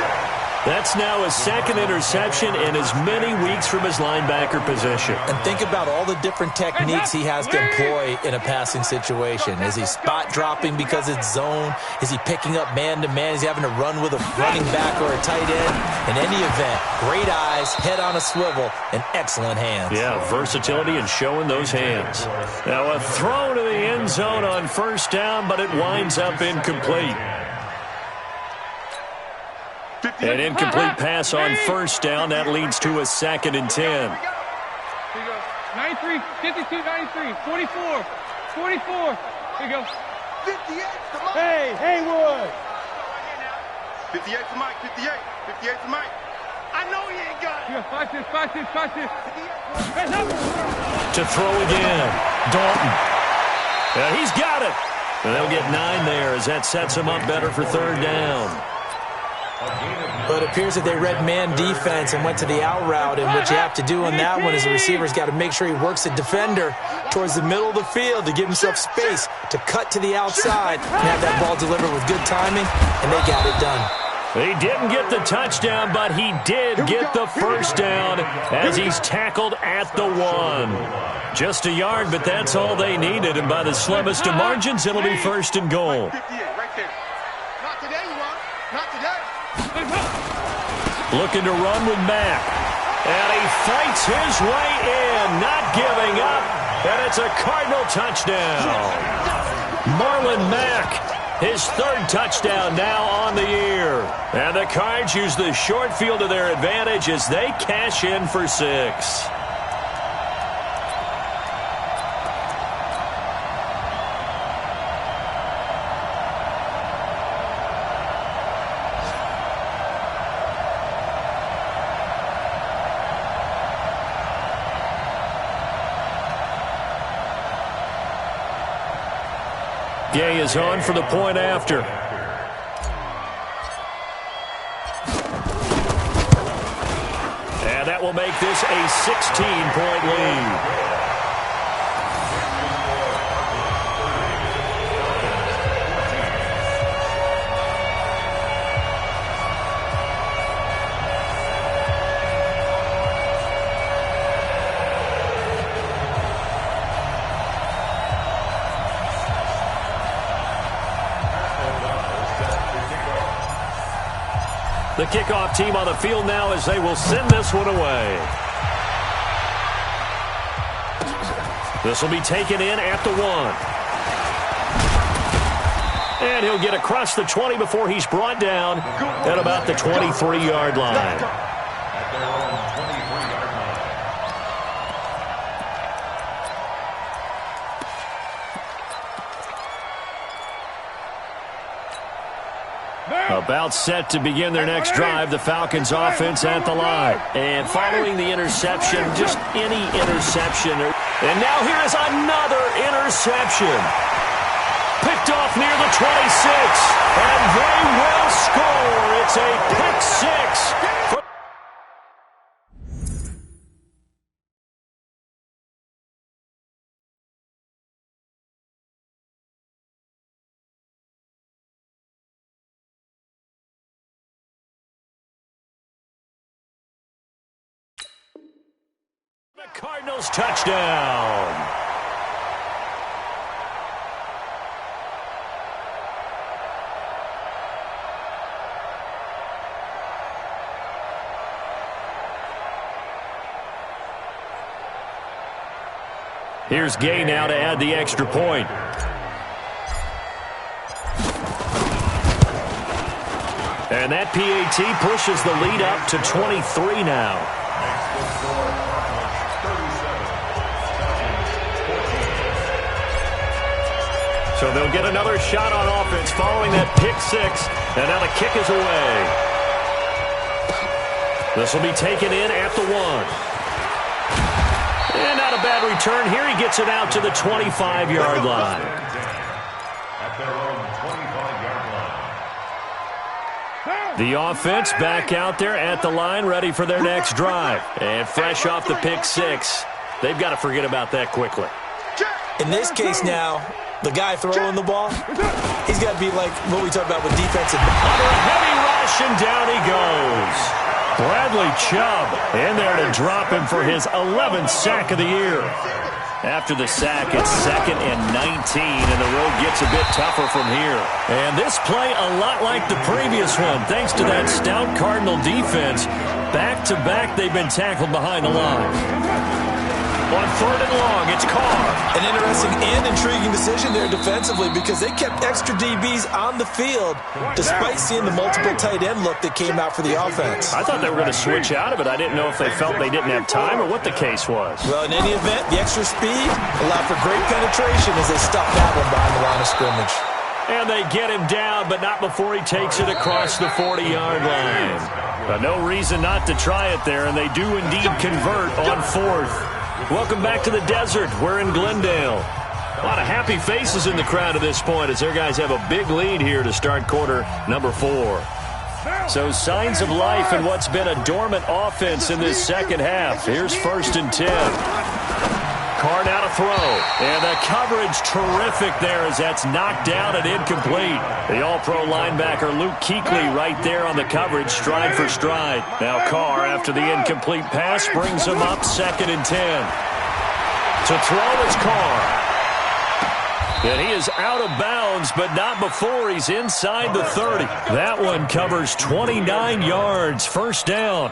That's now his 2nd interception in as many weeks from his linebacker position. And think about all the different techniques he has to employ in a passing situation. Is he spot dropping because it's zone? Is he picking up man-to-man? Is he having to run with a running back or a tight end? In any event, great eyes, head on a swivel, and excellent hands. Yeah, versatility and showing those hands. Now a throw to the end zone on 1st down, but it winds up incomplete. An incomplete pass on 1st down. That leads to a 2nd and 10. Here you go. 93, 52, 93, 44, 44. Here you go. 58 to Mike. Hey, Haywood. 58 to Mike, 58. 58 to Mike. I know he ain't got it. Here, watch this, watch this, watch this. Hands up. To throw again. Dalton. Yeah, he's got it. And they'll get 9 there as that sets him up better for 3rd down. But it appears that they read man defense and went to the out route, and what you have to do on that one is the receiver's got to make sure he works the defender towards the middle of the field to give himself space to cut to the outside and have that ball delivered with good timing, and they got it done. He didn't get the touchdown, but he did get the 1st down as he's tackled at the 1. Just a yard, but that's all they needed, and by the slimmest of margins, it'll be 1st and goal. 58 right there. Not today, Ron. Not today. Looking to run with Mack. And he fights his way in, not giving up. And it's a Cardinal touchdown. Marlon Mack, his 3rd touchdown now on the year. And the Cards use the short field to their advantage as they cash in for 6. Gay is on for the point after. And that will make this a 16-point lead. The kickoff team on the field now as they will send this one away. This will be taken in at the 1. And he'll get across the 20 before he's brought down at about the 23-yard line. About set to begin their next drive, the Falcons offense at the line. And following the interception, just any interception. And now here is another interception. Picked off near the 26. And they will score. It's a pick 6. Cardinals touchdown. Here's Gay now to add the extra point. And that PAT pushes the lead up to 23 now. So they'll get another shot on offense following that pick six. And now the kick is away. This will be taken in at the 1. And not a bad return here. He gets it out to the 25-yard line. At their own 25-yard line. The offense back out there at the line, ready for their next drive. And fresh off the pick six, they've got to forget about that quickly. In this case now, the guy throwing the ball, he's got to be like what we talked about with defensive. Under a heavy rush, and down he goes. Bradley Chubb in there to drop him for his 11th sack of the year. After the sack, it's 2nd and 19, and the road gets a bit tougher from here. And this play a lot like the previous one, thanks to that stout Cardinal defense. Back-to-back, they've been tackled behind the line. On 3rd and long, it's Carr. An interesting and intriguing decision there defensively because they kept extra DBs on the field despite seeing the multiple tight end look that came out for the offense. I thought they were going to switch out of it. I didn't know if they felt they didn't have time or what the case was. Well, in any event, the extra speed allowed for great penetration as they stuffed that one behind the line of scrimmage. And they get him down, but not before he takes it across the 40-yard line. But no reason not to try it there, and they do indeed convert on 4th. Welcome back to the desert. We're in Glendale. A lot of happy faces in the crowd at this point as their guys have a big lead here to start quarter number 4. So signs of life in what's been a dormant offense in this second half. Here's 1st and 10. Carr now to throw. And the coverage terrific there as that's knocked down and incomplete. The all-pro linebacker Luke Kuechly right there on the coverage, stride for stride. Now Carr, after the incomplete pass, brings him up 2nd and 10. To throw is Carr. And he is out of bounds, but not before he's inside the 30. That one covers 29 yards, 1st down.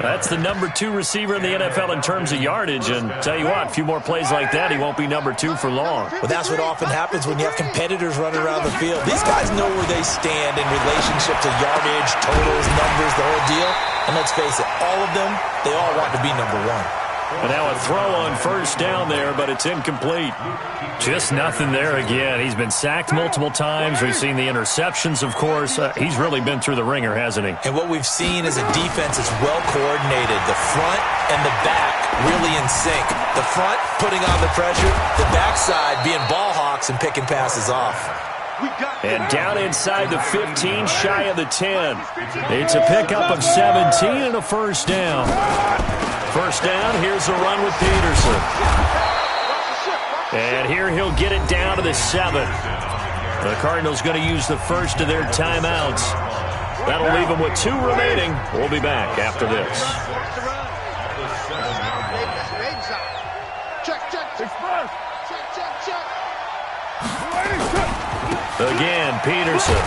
That's the number 2 receiver in the NFL in terms of yardage. And tell you what, a few more plays like that, he won't be number 2 for long. Well, that's what often happens when you have competitors running around the field. These guys know where they stand in relationship to yardage, totals, numbers, the whole deal. And let's face it, all of them, they all want to be number 1. And now a throw on 1st down there, but it's incomplete. Just nothing there again. He's been sacked multiple times. We've seen the interceptions, of course. He's really been through the ringer, hasn't he? And what we've seen is a defense is well coordinated. The front and the back really in sync. The front putting on the pressure, the backside being ball hawks and picking passes off. And down inside the 15, shy of the 10. It's a pickup of 17 and a 1st down. 1st down, here's the run with Peterson. And here he'll get it down to the 7. The Cardinals going to use the first of their timeouts. That'll leave them with 2 remaining. We'll be back after this. Again, Peterson.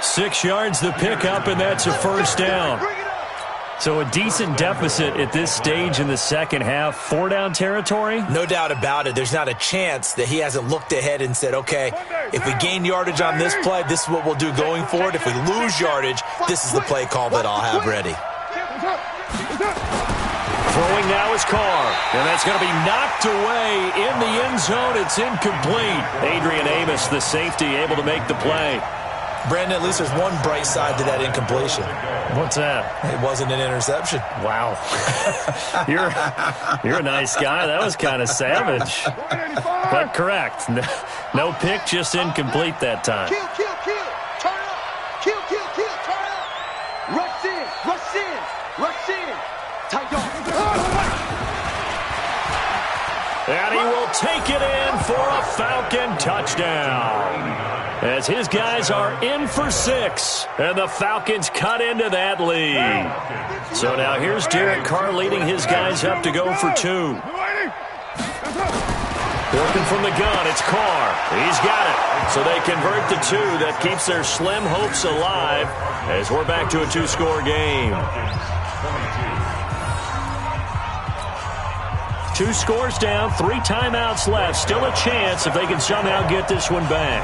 6 yards the pickup, and that's a 1st down. So a decent deficit at this stage in the second half. 4-down territory? No doubt about it. There's not a chance that he hasn't looked ahead and said, okay, if we gain yardage on this play, this is what we'll do going forward. If we lose yardage, this is the play call that I'll have ready. Throwing now is Carr, and that's going to be knocked away in the end zone. It's incomplete. Adrian Amos, the safety, able to make the play. Brandon, at least there's one bright side to that incompletion. What's that? It wasn't an interception. Wow. You're a nice guy. That was kind of savage. But correct. No pick, just incomplete that time. Kill, turn up. Kill, turn up. Rush in. Tight dog. And he will take it in for a Falcon touchdown. As his guys are in for 6, and the Falcons cut into that lead. So now here's Derek Carr leading his guys up to go for 2. Working from the gun, it's Carr. He's got it. So they convert the 2. That keeps their slim hopes alive as we're back to a 2-score game. 2 scores down, 3 timeouts left. Still a chance if they can somehow get this one back.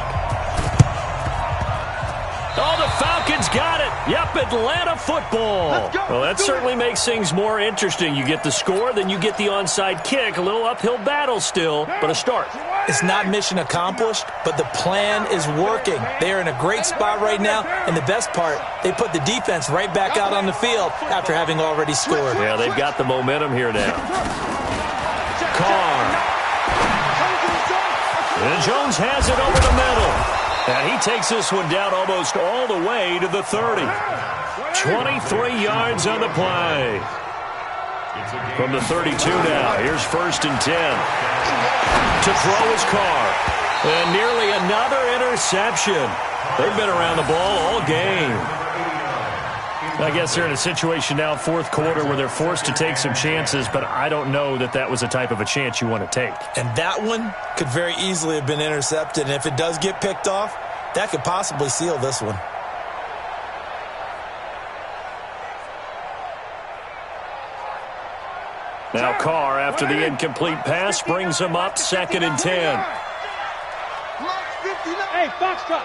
Oh, the Falcons got it. Yep, Atlanta football. Well, that certainly makes things more interesting. You get the score, then you get the onside kick. A little uphill battle still, but a start. It's not mission accomplished, but the plan is working. They are in a great spot right now, and the best part, they put the defense right back out on the field after having already scored. Yeah, they've got the momentum here now. Carr. And Jones has it over the middle. And he takes this one down almost all the way to the 30. 23 yards on the play. From the 32 now, here's 1st and 10. To throw his Carr. And nearly another interception. They've been around the ball all game. I guess they're in a situation now, 4th quarter, where they're forced to take some chances, but I don't know that that was the type of a chance you want to take. And that one could very easily have been intercepted, and if it does get picked off, that could possibly seal this one. Now Carr, after the incomplete pass, brings him up 2nd and 10. Hey, box drop.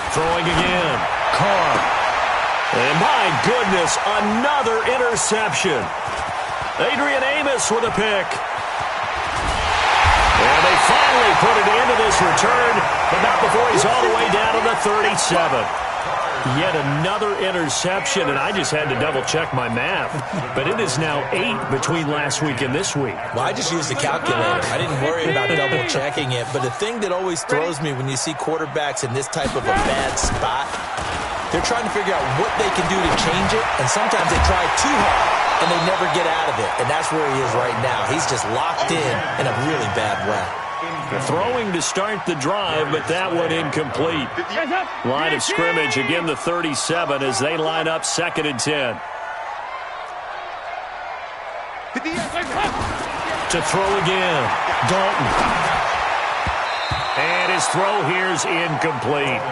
Throwing again. Carr. And my goodness, another interception. Adrian Amos with a pick. And they finally put it into this return, but not before he's all the way down to the 37. Yet another interception, and I just had to double-check my math. But it is now 8 between last week and this week. Well, I just used a calculator. I didn't worry about double-checking it. But the thing that always throws me when you see quarterbacks in this type of a bad spot, they're trying to figure out what they can do to change it, and sometimes they try too hard, and they never get out of it. And that's where he is right now. He's just locked in a really bad way. Throwing to start the drive, but that one incomplete. Line of scrimmage, again the 37 as they line up 2nd and 10. To throw again, Dalton. And his throw here's incomplete.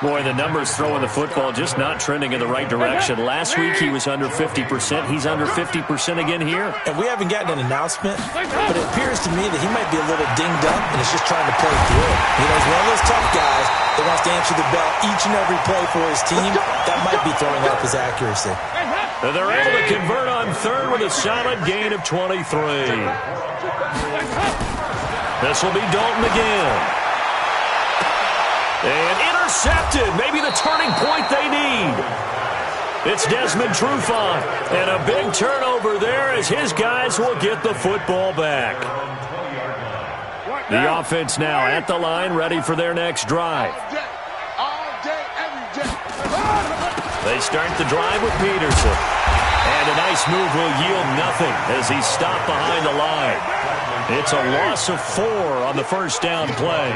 Boy, the numbers throwing the football just not trending in the right direction. Last week he was under 50%. He's under 50% again here. And we haven't gotten an announcement, but it appears to me that he might be a little dinged up and is just trying to play through it. You know, he's one of those tough guys that wants to answer the bell each and every play for his team. That might be throwing up his accuracy. And they're able to convert on 3rd with a solid gain of 23. This will be Dalton again. And intercepted. Maybe the turning point they need. It's Desmond Trufant. And a big turnover there as his guys will get the football back. The offense now at the line, ready for their next drive. They start the drive with Peterson. And a nice move will yield nothing as he's stopped behind the line. It's a loss of 4 on the first down play.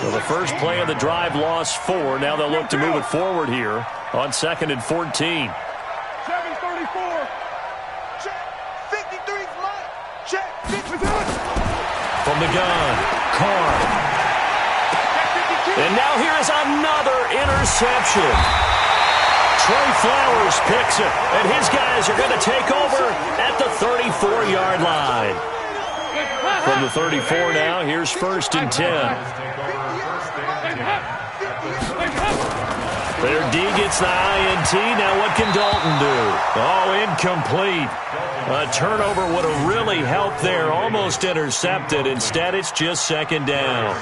So the first play of the drive lost 4. Now they'll look to move it forward here on 2nd and 14. 7:34. Check. 53's mine. Check. 53. From the gun, Carr. And now here is another interception. Trey Flowers picks it, and his guys are going to take over at the 34-yard line. From the 34 now, here's 1st and 10. Their D gets the INT. Now what can Dalton do? Oh, incomplete. A turnover would have really helped there. Almost intercepted. Instead, it's just 2nd down.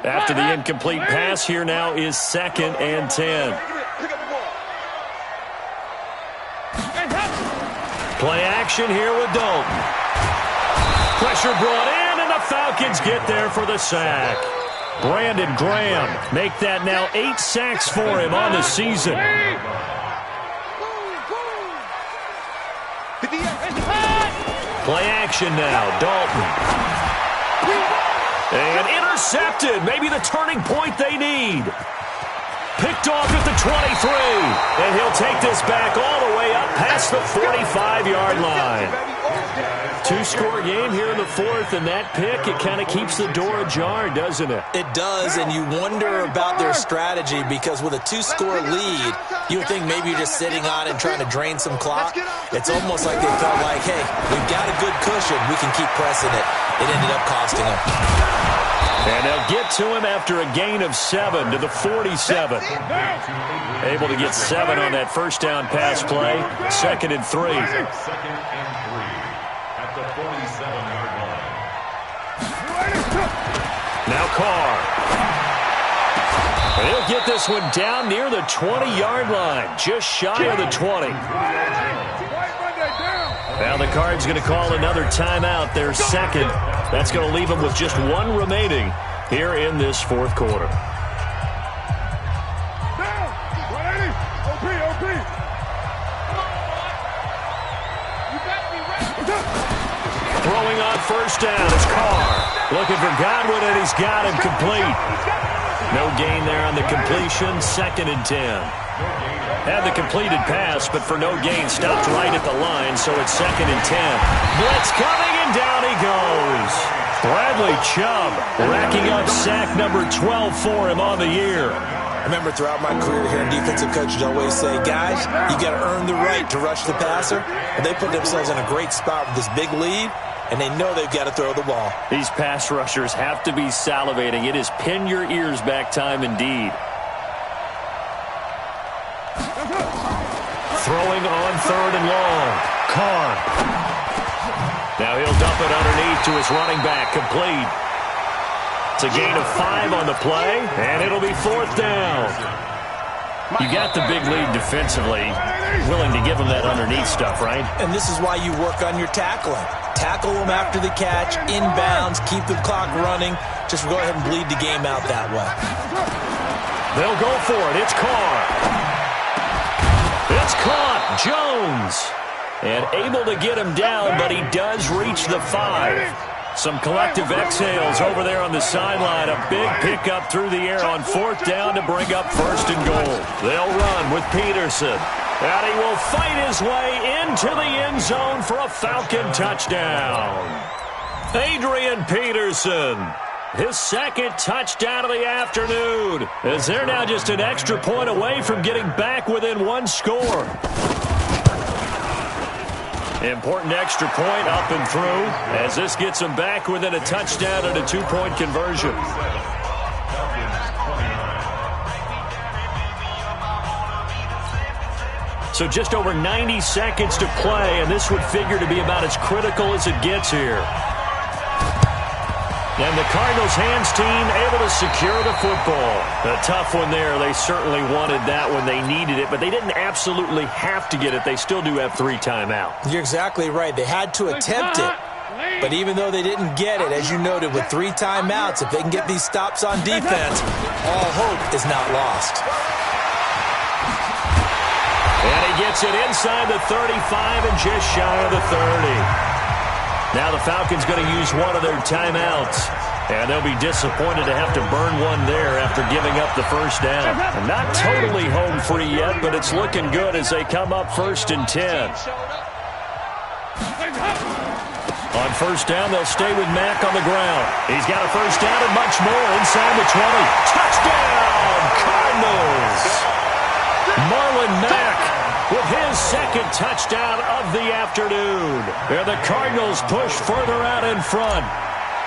After the incomplete pass, here now is 2nd and 10. Play action here with Dalton. Pressure brought in, and the Falcons get there for the sack. Brandon Graham make that now 8 sacks for him on the season. Play action now, Dalton. And intercepted. Maybe the turning point they need. Picked off at the 23. And he'll take this back all the way up past the 45-yard line. Two-score game here in the fourth, and that pick, it kind of keeps the door ajar, doesn't it? It does, and you wonder about their strategy because with a two-score lead, you would think maybe you're just sitting on it and trying to drain some clock. It's almost like they felt like, hey, we've got a good cushion. We can keep pressing it. It ended up costing them. And they'll get to him after a gain of 7 to the 47. Able to get 7 on that first down pass play. 2nd and 3. 2nd and 3 at the 47-yard line. Now Carr. And he'll get this one down near the 20-yard line. Just shy of the 20. Now the Card's going to call another timeout, their second. That's going to leave them with just 1 remaining here in this fourth quarter. Throwing on first down is Carr. Looking for Godwin, and he's got him complete. No gain there on the completion. 2nd and 10. Had the completed pass, but for no gain, stopped right at the line, so it's 2nd and 10. Blitz coming, and down he goes. Bradley Chubb racking up sack number 12 for him on the year. I remember throughout my career here, defensive coaches always say, guys, you got to earn the right to rush the passer. And they put themselves in a great spot with this big lead, and they know they've got to throw the ball. These pass rushers have to be salivating. It is pin your ears back time indeed. Throwing on 3rd and long. Carr. Now he'll dump it underneath to his running back. Complete. It's a gain of 5 on the play, and it'll be 4th down. You got the big lead defensively. Willing to give them that underneath stuff, right? And this is why you work on your tackling. Tackle them after the catch, inbounds, keep the clock running. Just go ahead and bleed the game out that way. They'll go for it. It's Carr. It's caught. Jones. And able to get him down, but he does reach the 5. Some collective exhales over there on the sideline. A big pickup through the air on 4th down to bring up 1st and goal. They'll run with Peterson. And he will fight his way into the end zone for a Falcon touchdown. Adrian Peterson. His 2nd touchdown of the afternoon, as they're now just an extra point away from getting back within 1 score. Important extra point up and through, as this gets them back within a touchdown and a 2-point conversion. So just over 90 seconds to play, and this would figure to be about as critical as it gets here. And the Cardinals' hands team able to secure the football. A tough one there. They certainly wanted that when they needed it, but they didn't absolutely have to get it. They still do have 3 timeouts. You're exactly right. They had to attempt it. But even though they didn't get it, as you noted, with 3 timeouts, if they can get these stops on defense, all hope is not lost. And he gets it inside the 35 and just shy of the 30. Now the Falcons going to use one of their timeouts, and they'll be disappointed to have to burn one there after giving up the first down. Not totally home free yet, but it's looking good as they come up 1st and 10. On first down, they'll stay with Mack on the ground. He's got a first down and much more inside the 20. Touchdown, Cardinals! Marlon Mack with his 2nd touchdown of the afternoon. And the Cardinals push further out in front.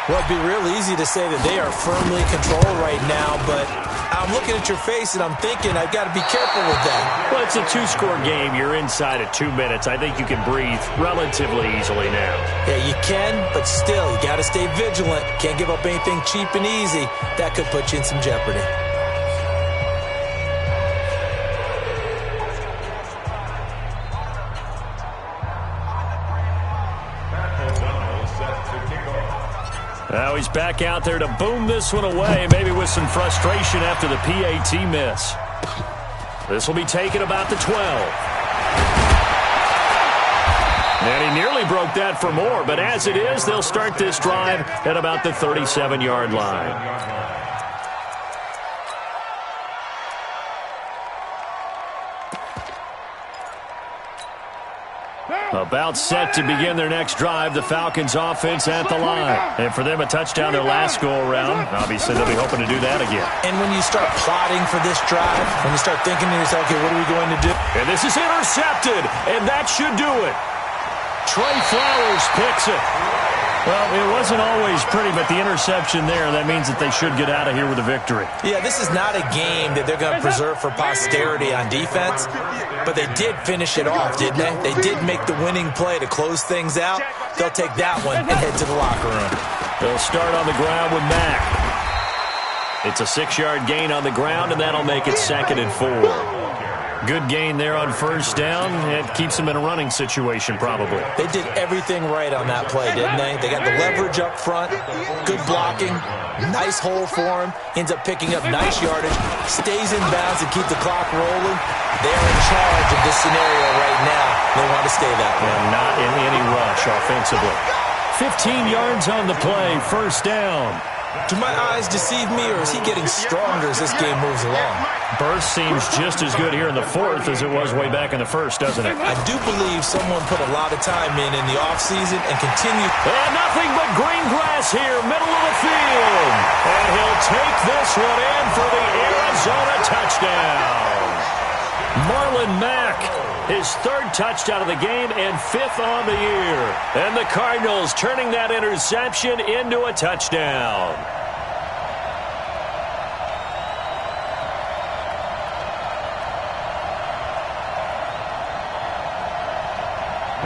Well, it'd be real easy to say that they are firmly in control right now, but I'm looking at your face and I'm thinking I've got to be careful with that. Well, it's a 2-score game. You're inside at 2 minutes. I think you can breathe relatively easily now. Yeah, you can, but still, you got to stay vigilant. Can't give up anything cheap and easy. That could put you in some jeopardy. Now he's back out there to boom this one away, maybe with some frustration after the PAT miss. This will be taken about the 12. And he nearly broke that for more, but as it is, they'll start this drive at about the 37-yard line. About set to begin their next drive, the Falcons offense at the line. And for them, a touchdown their last go-around. Obviously, they'll be hoping to do that again. And when you start plotting for this drive, when you start thinking to yourself, okay, what are we going to do? And this is intercepted, and that should do it. Trey Flowers picks it. Well, it wasn't always pretty, but the interception there, that means that they should get out of here with a victory. Yeah, this is not a game that they're going to preserve for posterity on defense, but they did finish it off, didn't they? They did make the winning play to close things out. They'll take that one and head to the locker room. They'll start on the ground with Mack. It's a 6-yard gain on the ground, and that'll make it 2nd and 4. Good gain there on first down. It keeps them in a running situation, probably. They did everything right on that play, didn't they? They got the leverage up front, good blocking, nice hole for him, ends up picking up nice yardage, stays in bounds and keep the clock rolling. They're in charge of this scenario right now. They want to stay that way. And not in any rush offensively. 15 yards on the play, first down. Do my eyes deceive me, or is he getting stronger as this game moves along? Burst seems just as good here in the 4th as it was way back in the 1st, doesn't it? I do believe someone put a lot of time in the offseason and continue. And nothing but green grass here, middle of the field. And he'll take this one in for the Arizona touchdown. Marlon Mack, his 3rd touchdown of the game and 5th on the year. And the Cardinals turning that interception into a touchdown.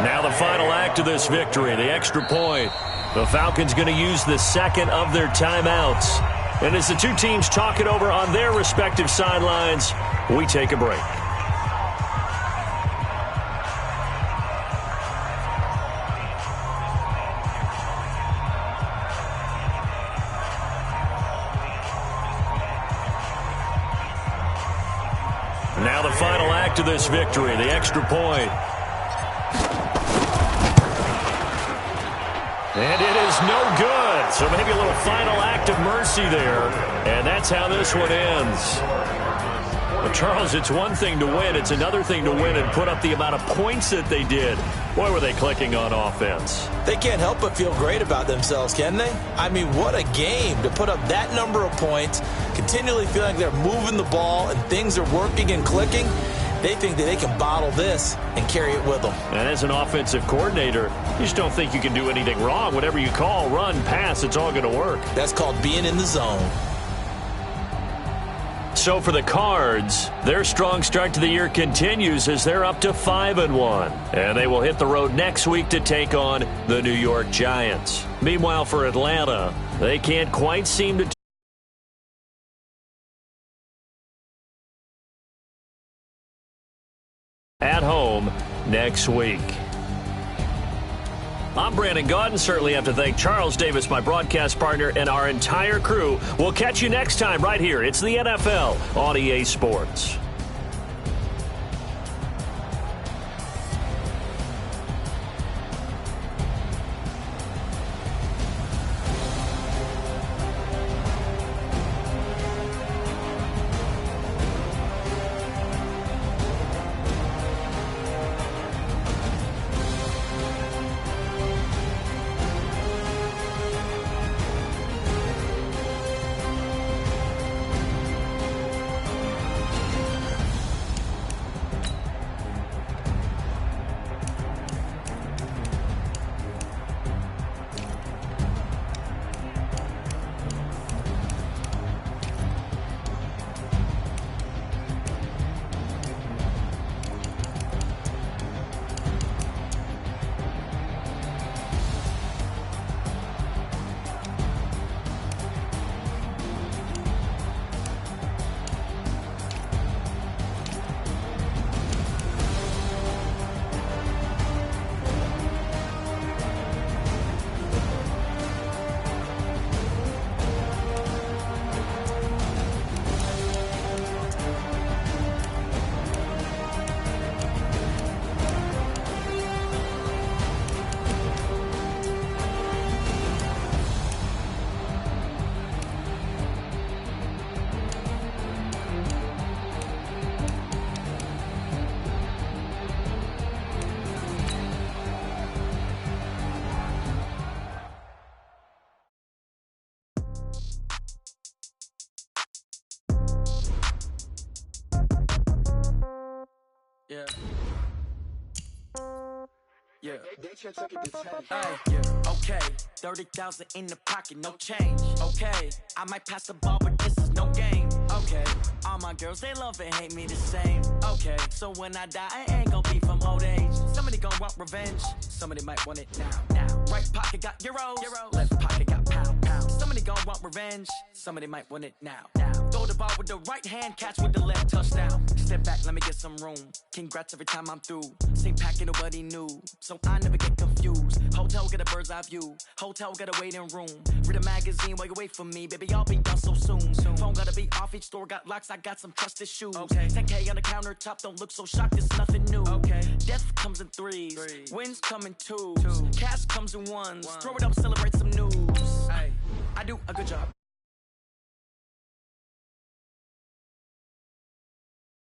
Now the final act of this victory, the extra point. The Falcons going to use the 2nd of their timeouts. And as the two teams talk it over on their respective sidelines, we take a break. Now the final act of this victory, the extra point. And it is no good. So maybe a little final act of mercy there. And that's how this one ends. But Charles, it's one thing to win. It's another thing to win and put up the amount of points that they did. Boy, were they clicking on offense. They can't help but feel great about themselves, can they? I mean, what a game to put up that number of points, continually feeling like they're moving the ball and things are working and clicking. They think that they can bottle this and carry it with them. And as an offensive coordinator, you just don't think you can do anything wrong. Whatever you call, run, pass, it's all going to work. That's called being in the zone. So for the Cards, their strong start to the year continues as they're up to 5-1. And they will hit the road next week to take on the New York Giants. Meanwhile, for Atlanta, they can't quite seem to at home next week. I'm Brandon Gaudin. Certainly have to thank Charles Davis, my broadcast partner, and our entire crew. We'll catch you next time right here. It's the NFL on EA Sports. Yeah. Yeah. Yeah. Okay. 30,000 in the pocket, no change. Okay. I might pass the ball, but this is no game. Okay. All my girls, they love and hate me the same. Okay. So when I die, I ain't gon' be from old age. Somebody gon' want revenge. Somebody might want it now. Right pocket got euros. Left pocket got pound. Somebody gon' want revenge. Somebody might want it now. Throw the ball with the right hand, catch with the left, touchdown. Step back, let me get some room. Congrats every time I'm through. Same packet, nobody knew, so I never get confused. Hotel get a bird's eye view. Hotel got a waiting room. Read a magazine while you wait for me, baby. I'll be done so soon. Phone gotta be off. Each store got locks. I got some trusted shoes. Okay. 10K on the countertop. Don't look so shocked. It's nothing new. Okay. Death comes in threes. Wins come in twos. Cash comes in ones. Throw it up, celebrate some news. Ay. I do a good job.